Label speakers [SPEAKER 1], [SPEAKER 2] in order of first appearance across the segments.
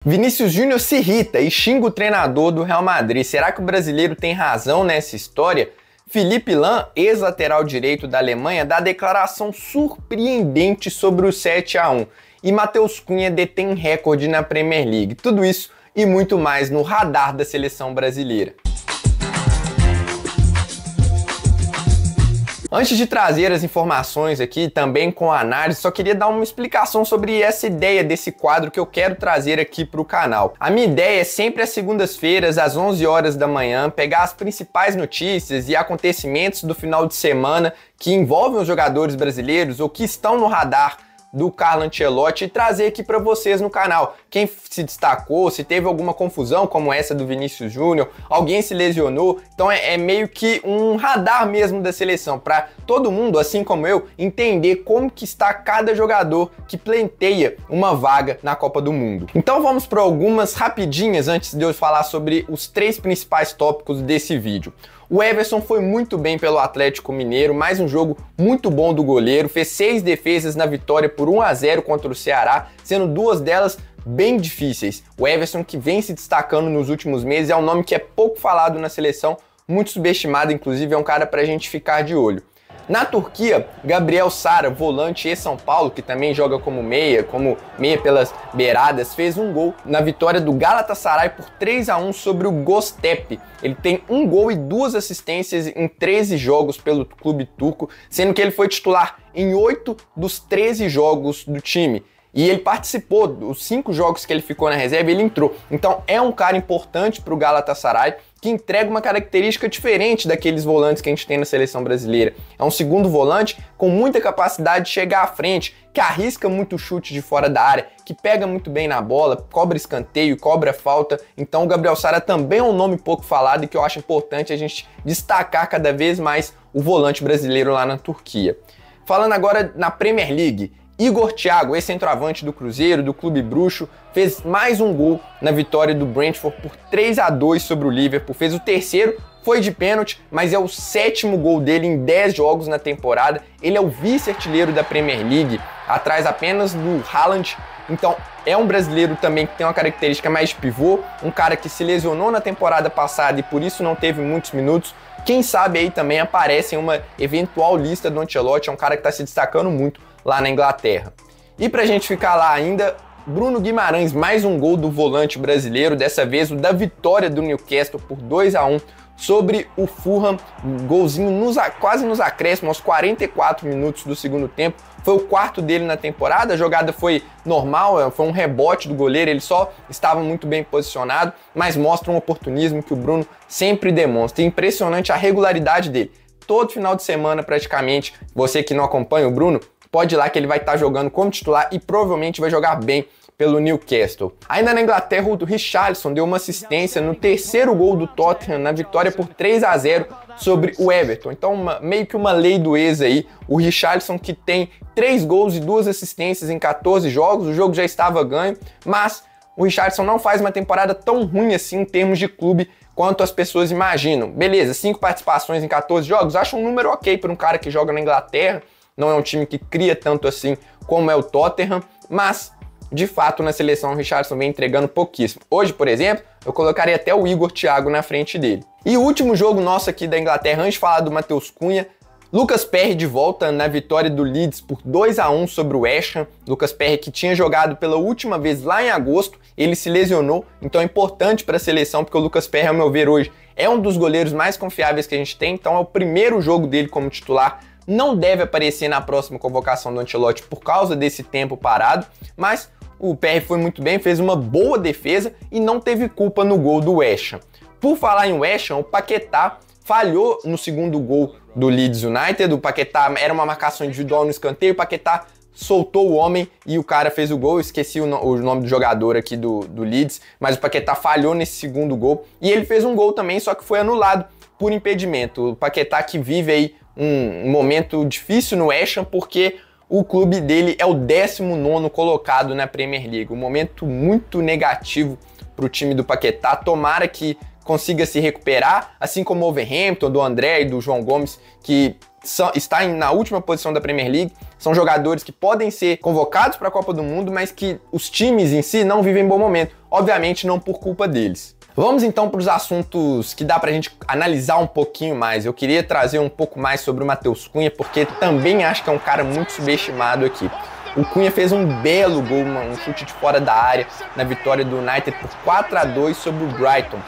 [SPEAKER 1] Vinícius Júnior se irrita e xinga o treinador do Real Madrid. Será que o brasileiro tem razão nessa história? Philipp Lahm, ex-lateral direito da Alemanha, dá declaração surpreendente sobre o 7-1. E Matheus Cunha detém recorde na Premier League. Tudo isso e muito mais no radar da seleção brasileira. Antes de trazer as informações aqui, também com a análise, só queria dar uma explicação sobre essa ideia desse quadro que eu quero trazer aqui para o canal. A minha ideia é sempre às segundas-feiras, às 11 horas da manhã, pegar as principais notícias e acontecimentos do final de semana que envolvem os jogadores brasileiros ou que estão no radar do Carlo Ancelotti e trazer aqui para vocês no canal. Quem se destacou, se teve alguma confusão como essa do Vinícius Júnior, alguém se lesionou, então é meio que um radar mesmo da seleção, para todo mundo, assim como eu, entender como que está cada jogador que pleiteia uma vaga na Copa do Mundo. Então vamos para algumas rapidinhas antes de eu falar sobre os três principais tópicos desse vídeo. O Everson foi muito bem pelo Atlético Mineiro, mais um jogo muito bom do goleiro, fez 6 defesas na vitória por 1-0 contra o Ceará, sendo 2 delas bem difíceis. O Everson, que vem se destacando nos últimos meses, é um nome que é pouco falado na seleção, muito subestimado, inclusive é um cara pra gente ficar de olho. Na Turquia, Gabriel Sara, volante e São Paulo, que também joga como meia pelas beiradas, fez um gol na vitória do Galatasaray por 3-1 sobre o Göztepe. Ele tem um gol e 2 assistências em 13 jogos pelo clube turco, sendo que ele foi titular em 8 dos 13 jogos do time. E ele participou dos 5 jogos que ele ficou na reserva, ele entrou. Então é um cara importante para o Galatasaray, que entrega uma característica diferente daqueles volantes que a gente tem na seleção brasileira. É um segundo volante com muita capacidade de chegar à frente, que arrisca muito chute de fora da área, que pega muito bem na bola, cobra escanteio, cobra falta. Então o Gabriel Sara também é um nome pouco falado e que eu acho importante a gente destacar cada vez mais o volante brasileiro lá na Turquia. Falando agora na Premier League, Igor Thiago, ex-centroavante do Cruzeiro, do Clube Bruxo, fez mais um gol na vitória do Brentford por 3-2 sobre o Liverpool. Fez o terceiro, foi de pênalti, mas é o 7º gol dele em 10 jogos na temporada. Ele é o vice-artilheiro da Premier League, atrás apenas do Haaland. Então é um brasileiro também que tem uma característica mais de pivô, um cara que se lesionou na temporada passada e por isso não teve muitos minutos. Quem sabe aí também aparece em uma eventual lista do Ancelotti, é um cara que está se destacando muito lá na Inglaterra. E pra gente ficar lá ainda, Bruno Guimarães, mais um gol do volante brasileiro, dessa vez o da vitória do Newcastle por 2-1 sobre o Fulham, golzinho quase nos acréscimos, aos 44 minutos do segundo tempo. Foi o 4º dele na temporada, a jogada foi normal, foi um rebote do goleiro, ele só estava muito bem posicionado, mas mostra um oportunismo que o Bruno sempre demonstra. É impressionante a regularidade dele. Todo final de semana praticamente, você que não acompanha o Bruno, pode ir lá que ele vai estar jogando como titular e provavelmente vai jogar bem pelo Newcastle. Ainda na Inglaterra, o Richarlison deu uma assistência no 3º gol do Tottenham na vitória por 3-0 sobre o Everton. Então, meio que uma lei do ex aí. O Richarlison, que tem 3 gols e 2 assistências em 14 jogos, o jogo já estava ganho, mas o Richarlison não faz uma temporada tão ruim assim em termos de clube quanto as pessoas imaginam. Beleza, 5 participações em 14 jogos, acho um número ok para um cara que joga na Inglaterra. Não é um time que cria tanto assim como é o Tottenham, mas de fato na seleção o Richarlison vem entregando pouquíssimo. Hoje, por exemplo, eu colocaria até o Igor Thiago na frente dele. E o último jogo nosso aqui da Inglaterra, antes de falar do Matheus Cunha, Lucas Perry de volta na vitória do Leeds por 2-1 sobre o West Ham. Lucas Perry, que tinha jogado pela última vez lá em agosto, ele se lesionou, então é importante para a seleção, porque o Lucas Perry, ao meu ver hoje, é um dos goleiros mais confiáveis que a gente tem, então é o primeiro jogo dele como titular. Não deve aparecer na próxima convocação do Ancelotti por causa desse tempo parado, mas o PR foi muito bem, fez uma boa defesa e não teve culpa no gol do West Ham. Por falar em West Ham, o Paquetá falhou no segundo gol do Leeds United. O Paquetá era uma marcação individual no escanteio, o Paquetá soltou o homem e o cara fez o gol. Eu esqueci o nome do jogador aqui do Leeds, mas o Paquetá falhou nesse segundo gol e ele fez um gol também, só que foi anulado por impedimento. O Paquetá, que vive aí um momento difícil no West Ham, porque o clube dele é o 19º colocado na Premier League. Um momento muito negativo para o time do Paquetá. Tomara que consiga se recuperar, assim como o Wolverhampton, do André e do João Gomes, que está na última posição da Premier League. são jogadores que podem ser convocados para a Copa do Mundo, mas que os times em si não vivem bom momento, obviamente não por culpa deles. Vamos então para os assuntos que dá pra gente analisar um pouquinho mais. Eu queria trazer um pouco mais sobre o Matheus Cunha, porque também acho que é um cara muito subestimado aqui. O Cunha fez um belo gol, um chute de fora da área, na vitória do United por 4-2 sobre o Brighton.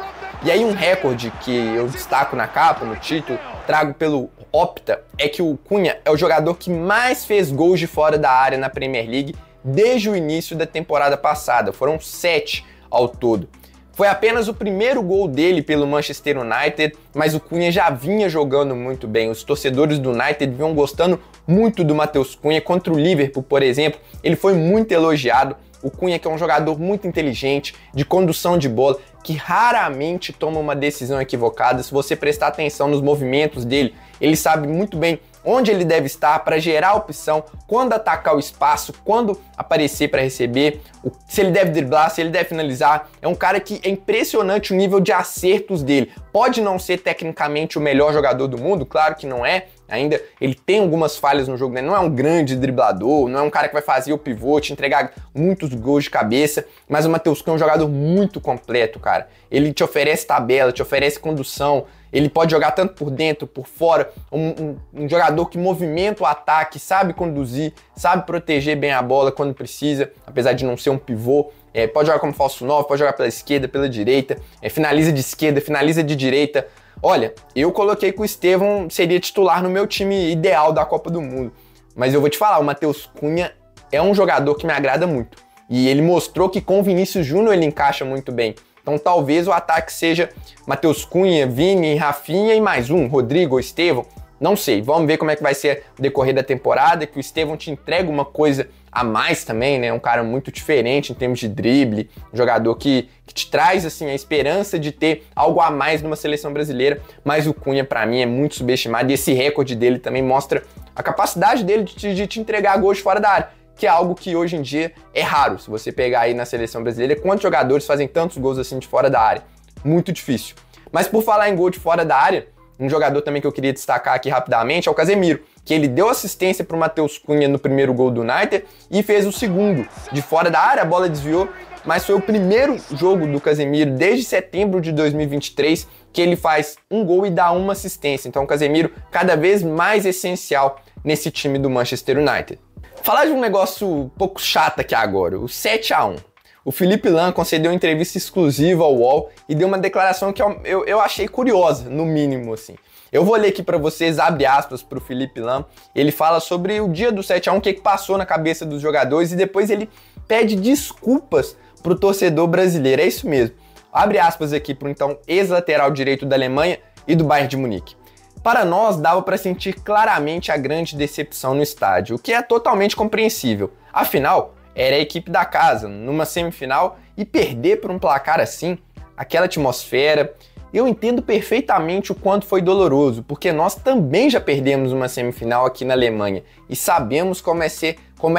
[SPEAKER 1] E aí um recorde que eu destaco na capa, no título, trago pelo Opta, é que o Cunha é o jogador que mais fez gols de fora da área na Premier League desde o início da temporada passada. Foram 7 ao todo. Foi apenas o primeiro gol dele pelo Manchester United, mas o Cunha já vinha jogando muito bem. Os torcedores do United vinham gostando muito do Matheus Cunha. Contra o Liverpool, por exemplo, ele foi muito elogiado. O Cunha, que é um jogador muito inteligente, de condução de bola, que raramente toma uma decisão equivocada. Se você prestar atenção nos movimentos dele, ele sabe muito bem onde ele deve estar para gerar opção, quando atacar o espaço, quando aparecer para receber, se ele deve driblar, se ele deve finalizar. É um cara que é impressionante o nível de acertos dele. Pode não ser tecnicamente o melhor jogador do mundo, claro que não é, ainda ele tem algumas falhas no jogo, né? Não é um grande driblador, não é um cara que vai fazer o pivote, entregar muitos gols de cabeça, mas o Matheus Cunha é um jogador muito completo, cara. Ele te oferece tabela, te oferece condução, ele pode jogar tanto por dentro, por fora, um jogador que movimenta o ataque, sabe conduzir, sabe proteger bem a bola quando precisa, apesar de não ser um pivô. Pode jogar como falso 9, pode jogar pela esquerda, pela direita, finaliza de esquerda, finaliza de direita. Olha, eu coloquei que o Estevão seria titular no meu time ideal da Copa do Mundo, mas eu vou te falar, o Matheus Cunha é um jogador que me agrada muito, e ele mostrou que com o Vinícius Júnior ele encaixa muito bem. Então talvez o ataque seja Matheus Cunha, Vini, Rafinha e mais um, Rodrigo ou Estevão. Não sei, vamos ver como é que vai ser o decorrer da temporada, que o Estevão te entrega uma coisa a mais também, né? Um cara muito diferente em termos de drible, um jogador que te traz assim a esperança de ter algo a mais numa seleção brasileira, mas o Cunha para mim é muito subestimado e esse recorde dele também mostra a capacidade dele de te entregar gols de fora da área, que é algo que hoje em dia é raro. Se você pegar aí na seleção brasileira, quantos jogadores fazem tantos gols assim de fora da área? Muito difícil. Mas por falar em gol de fora da área, um jogador também que eu queria destacar aqui rapidamente é o Casemiro, que ele deu assistência para o Matheus Cunha no primeiro gol do United e fez o segundo. De fora da área, a bola desviou, mas foi o primeiro jogo do Casemiro desde setembro de 2023 que ele faz um gol e dá uma assistência. Então o Casemiro cada vez mais essencial nesse time do Manchester United. Falar de um negócio um pouco chato aqui agora, o 7-1. O Philippe Lahm concedeu uma entrevista exclusiva ao UOL e deu uma declaração que eu achei curiosa, no mínimo, assim. Eu vou ler aqui para vocês, abre aspas para o Philippe Lahm. Ele fala sobre o dia do 7-1, o que passou na cabeça dos jogadores e depois ele pede desculpas para o torcedor brasileiro. É isso mesmo. Abre aspas aqui para o então ex-lateral direito da Alemanha e do Bayern de Munique. Para nós, dava para sentir claramente a grande decepção no estádio, o que é totalmente compreensível. Afinal, era a equipe da casa, numa semifinal, e perder por um placar assim, aquela atmosfera, eu entendo perfeitamente o quanto foi doloroso, porque nós também já perdemos uma semifinal aqui na Alemanha, e sabemos como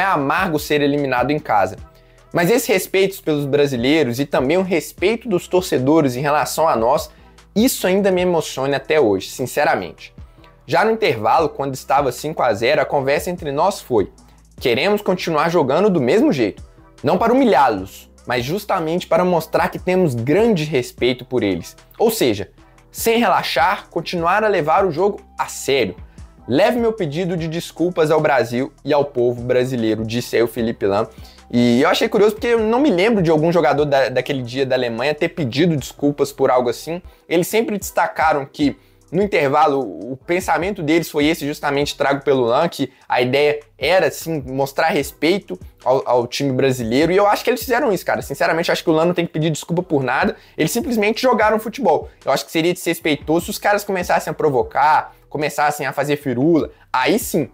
[SPEAKER 1] é amargo ser eliminado em casa. Mas esse respeito pelos brasileiros e também o respeito dos torcedores em relação a nós, isso ainda me emociona até hoje, sinceramente. Já no intervalo, quando estava 5-0, a conversa entre nós foi: queremos continuar jogando do mesmo jeito, não para humilhá-los, mas justamente para mostrar que temos grande respeito por eles. Ou seja, sem relaxar, continuar a levar o jogo a sério. Leve meu pedido de desculpas ao Brasil e ao povo brasileiro, disse aí o Philippe Lahm. E eu achei curioso porque eu não me lembro de algum jogador daquele dia da Alemanha ter pedido desculpas por algo assim. Eles sempre destacaram que no intervalo o pensamento deles foi esse, justamente trago pelo Lahm, que a ideia era sim mostrar respeito ao time brasileiro, e eu acho que eles fizeram isso, cara. Sinceramente, eu acho que o Lahm não tem que pedir desculpa por nada, eles simplesmente jogaram futebol. Eu acho que seria desrespeitoso se os caras começassem a provocar, começassem a fazer firula, aí sim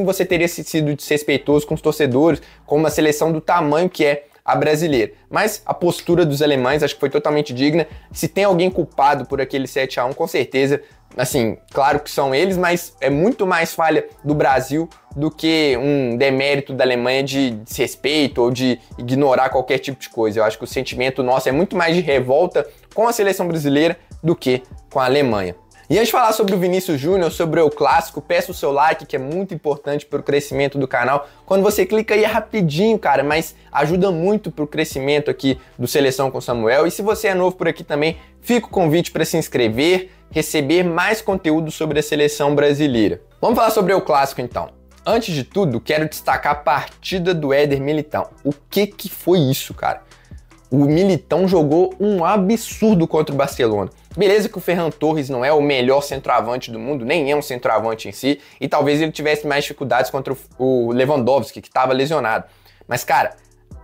[SPEAKER 1] você teria sido desrespeitoso com os torcedores, com uma seleção do tamanho que é a brasileira. Mas a postura dos alemães acho que foi totalmente digna. Se tem alguém culpado por aquele 7-1, com certeza, assim, claro que são eles, mas é muito mais falha do Brasil do que um demérito da Alemanha de desrespeito ou de ignorar qualquer tipo de coisa. Eu acho que o sentimento nosso é muito mais de revolta com a seleção brasileira do que com a Alemanha. E antes de falar sobre o Vinícius Júnior, sobre o clássico, peço o seu like, que é muito importante para o crescimento do canal. Quando você clica aí é rapidinho, cara, mas ajuda muito para o crescimento aqui do Seleção com Samuel. E se você é novo por aqui também, fica o convite para se inscrever, receber mais conteúdo sobre a seleção brasileira. Vamos falar sobre o clássico então. Antes de tudo, quero destacar a partida do Éder Militão. O que foi isso, cara? O Militão jogou um absurdo contra o Barcelona. Beleza que o Ferran Torres não é o melhor centroavante do mundo, nem é um centroavante em si, e talvez ele tivesse mais dificuldades contra o Lewandowski, que estava lesionado. Mas, cara,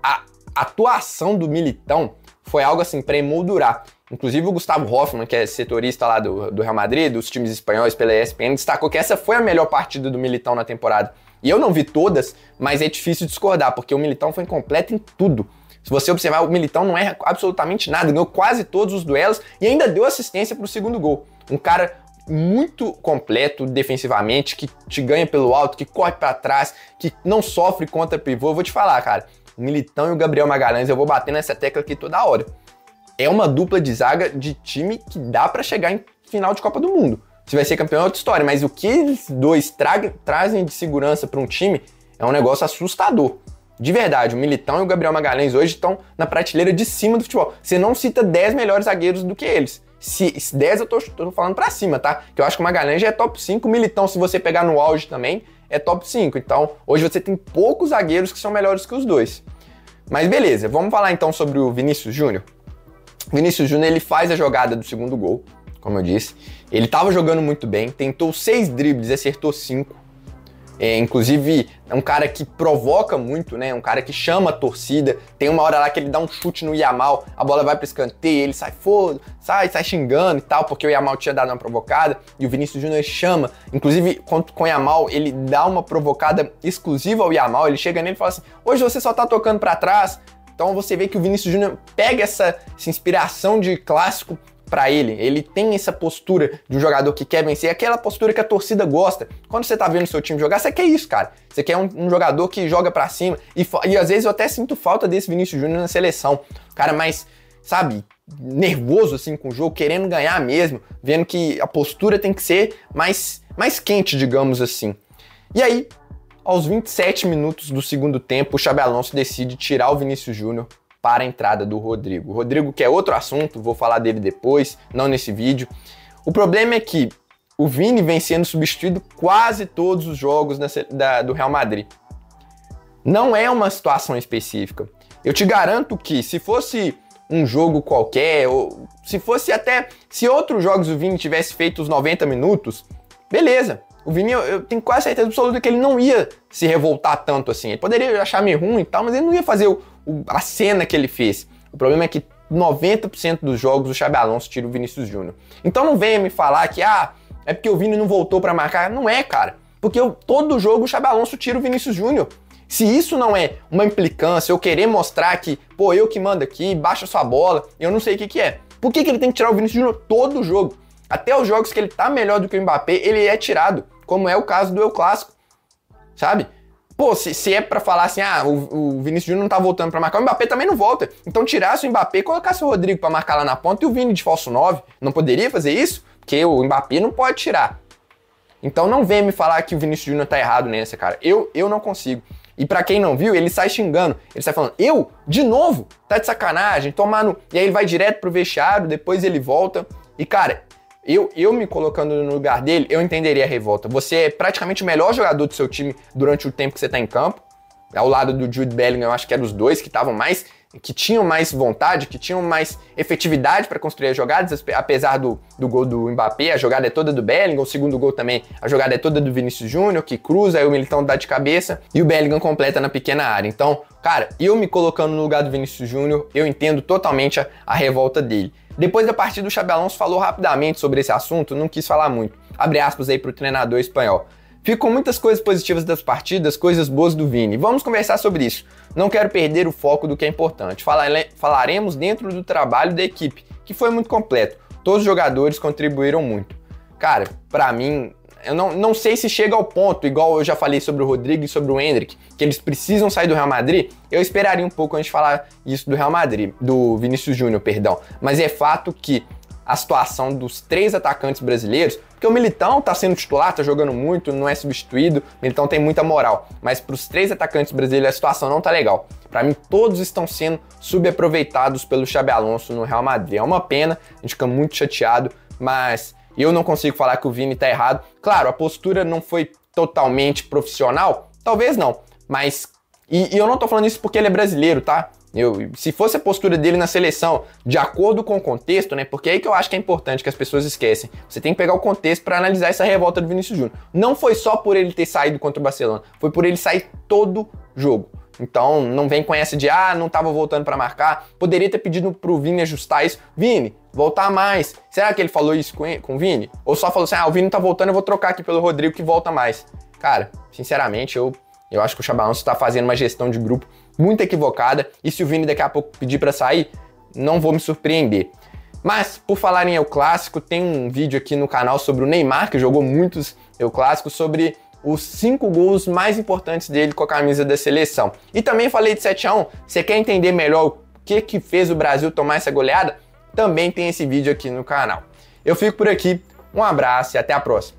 [SPEAKER 1] a atuação do Militão foi algo assim para emoldurar. Inclusive o Gustavo Hoffmann, que é setorista lá do Real Madrid, dos times espanhóis pela ESPN, destacou que essa foi a melhor partida do Militão na temporada. E eu não vi todas, mas é difícil discordar, porque o Militão foi incompleto em tudo. Se você observar, o Militão não erra absolutamente nada, ganhou quase todos os duelos e ainda deu assistência para o segundo gol. Um cara muito completo defensivamente, que te ganha pelo alto, que corre para trás, que não sofre contra pivô. Eu vou te falar, cara, o Militão e o Gabriel Magalhães, eu vou bater nessa tecla aqui toda hora. É uma dupla de zaga de time que dá para chegar em final de Copa do Mundo. Se vai ser campeão é outra história, mas o que eles dois trazem de segurança para um time é um negócio assustador. De verdade, o Militão e o Gabriel Magalhães hoje estão na prateleira de cima do futebol. Você não cita 10 melhores zagueiros do que eles. Se 10 eu tô falando pra cima, tá? Que eu acho que o Magalhães já é top 5, o Militão, se você pegar no auge também, é top 5. Então, hoje você tem poucos zagueiros que são melhores que os dois. Mas beleza, vamos falar então sobre o Vinícius Júnior. O Vinícius Júnior, ele faz a jogada do segundo gol, como eu disse. Ele tava jogando muito bem, tentou 6 dribles e acertou 5. Inclusive, é um cara que provoca muito, né? Um cara que chama a torcida. Tem uma hora lá que ele dá um chute no Yamal, a bola vai para escanteio, ele sai foda, sai xingando e tal, porque o Yamal tinha dado uma provocada e o Vinícius Júnior chama. Inclusive, com o Yamal, ele dá uma provocada exclusiva ao Yamal, ele chega nele e fala assim: hoje você só tá tocando para trás. Então você vê que o Vinícius Júnior pega essa inspiração de clássico para ele. Ele tem essa postura de um jogador que quer vencer, aquela postura que a torcida gosta. Quando você tá vendo o seu time jogar, você quer isso, cara. Você quer um jogador que joga para cima. E às vezes eu até sinto falta desse Vinícius Júnior na seleção. Cara mais, sabe, nervoso assim com o jogo, querendo ganhar mesmo, vendo que a postura tem que ser mais quente, digamos assim. E aí, aos 27 minutos do segundo tempo, o Xabi Alonso decide tirar o Vinícius Júnior para a entrada do Rodrigo. O Rodrigo, que é outro assunto, vou falar dele depois, não nesse vídeo. O problema é que o Vini vem sendo substituído quase todos os jogos do Real Madrid. Não é uma situação específica. Eu te garanto que se fosse um jogo qualquer, ou se outros jogos o Vini tivesse feito os 90 minutos, beleza. O Vini, eu tenho quase certeza absoluta que ele não ia se revoltar tanto assim. Ele poderia achar meio ruim e tal, mas ele não ia fazer a cena que ele fez. O problema é que 90% dos jogos o Xabi Alonso tira o Vinícius Júnior. Então não venha me falar que é porque o Vini não voltou pra marcar. Não é, cara. Porque todo jogo o Xabi Alonso tira o Vinícius Júnior. Se isso não é uma implicância, eu querer mostrar que, pô, eu que mando aqui, baixa sua bola, eu não sei o que é. Por que ele tem que tirar o Vinícius Júnior todo jogo? Até os jogos que ele tá melhor do que o Mbappé, ele é tirado. Como é o caso do El Clássico, sabe? Pô, se é pra falar assim, o Vinícius Júnior não tá voltando pra marcar, o Mbappé também não volta. Então tirasse o Mbappé e colocasse o Rodrigo pra marcar lá na ponta e o Vini de falso 9. Não poderia fazer isso? Porque o Mbappé não pode tirar. Então não venha me falar que o Vinícius Júnior tá errado nessa, cara. Eu não consigo. E pra quem não viu, ele sai xingando. Ele sai falando, de novo? Tá de sacanagem, E aí ele vai direto pro vestiário, depois ele volta. E, cara, eu me colocando no lugar dele, eu entenderia a revolta. Você é praticamente o melhor jogador do seu time durante o tempo que você tá em campo. Ao lado do Jude Bellingham, eu acho que eram os dois que tinham mais vontade, que tinham mais efetividade para construir as jogadas, apesar do gol do Mbappé, a jogada é toda do Bellingham, o segundo gol também, a jogada é toda do Vinícius Júnior, que cruza, aí o Militão dá de cabeça e o Bellingham completa na pequena área. Então, cara, eu me colocando no lugar do Vinícius Júnior, eu entendo totalmente a revolta dele. Depois da partida, o Xabi Alonso falou rapidamente sobre esse assunto, não quis falar muito. Abre aspas aí pro treinador espanhol. Ficam muitas coisas positivas das partidas, coisas boas do Vini. Vamos conversar sobre isso. Não quero perder o foco do que é importante. Falaremos dentro do trabalho da equipe, que foi muito completo. Todos os jogadores contribuíram muito. Cara, pra mim, eu não sei se chega ao ponto, igual eu já falei sobre o Rodrigo e sobre o Endrick, que eles precisam sair do Real Madrid. Eu esperaria um pouco antes de falar isso do Real Madrid, do Vinícius Júnior, perdão. Mas é fato que a situação dos 3 atacantes brasileiros, porque o Militão tá sendo titular, tá jogando muito, não é substituído, o Militão tem muita moral, mas para os 3 atacantes brasileiros a situação não tá legal. Para mim, todos estão sendo subaproveitados pelo Xabi Alonso no Real Madrid. É uma pena, a gente fica muito chateado, mas eu não consigo falar que o Vini tá errado. Claro, a postura não foi totalmente profissional, talvez não, mas... E eu não tô falando isso porque ele é brasileiro, tá? Se fosse a postura dele na seleção, de acordo com o contexto, né? Porque é aí que eu acho que é importante, que as pessoas esquecem. Você tem que pegar o contexto para analisar essa revolta do Vinícius Júnior. Não foi só por ele ter saído contra o Barcelona, foi por ele sair todo jogo. Então, não vem com essa de, não tava voltando para marcar. Poderia ter pedido pro Vini ajustar isso. Vini, voltar mais. Será que ele falou isso com o Vini? Ou só falou assim, o Vini tá voltando, eu vou trocar aqui pelo Rodrigo que volta mais. Cara, sinceramente, eu acho que o Xabi Alonso tá fazendo uma gestão de grupo muito equivocada, e se o Vini daqui a pouco pedir para sair, não vou me surpreender. Mas, por falar em El Clássico, tem um vídeo aqui no canal sobre o Neymar, que jogou muitos El Clássicos, sobre os 5 gols mais importantes dele com a camisa da seleção. E também falei de 7-1, você quer entender melhor o que fez o Brasil tomar essa goleada? Também tem esse vídeo aqui no canal. Eu fico por aqui, um abraço e até a próxima.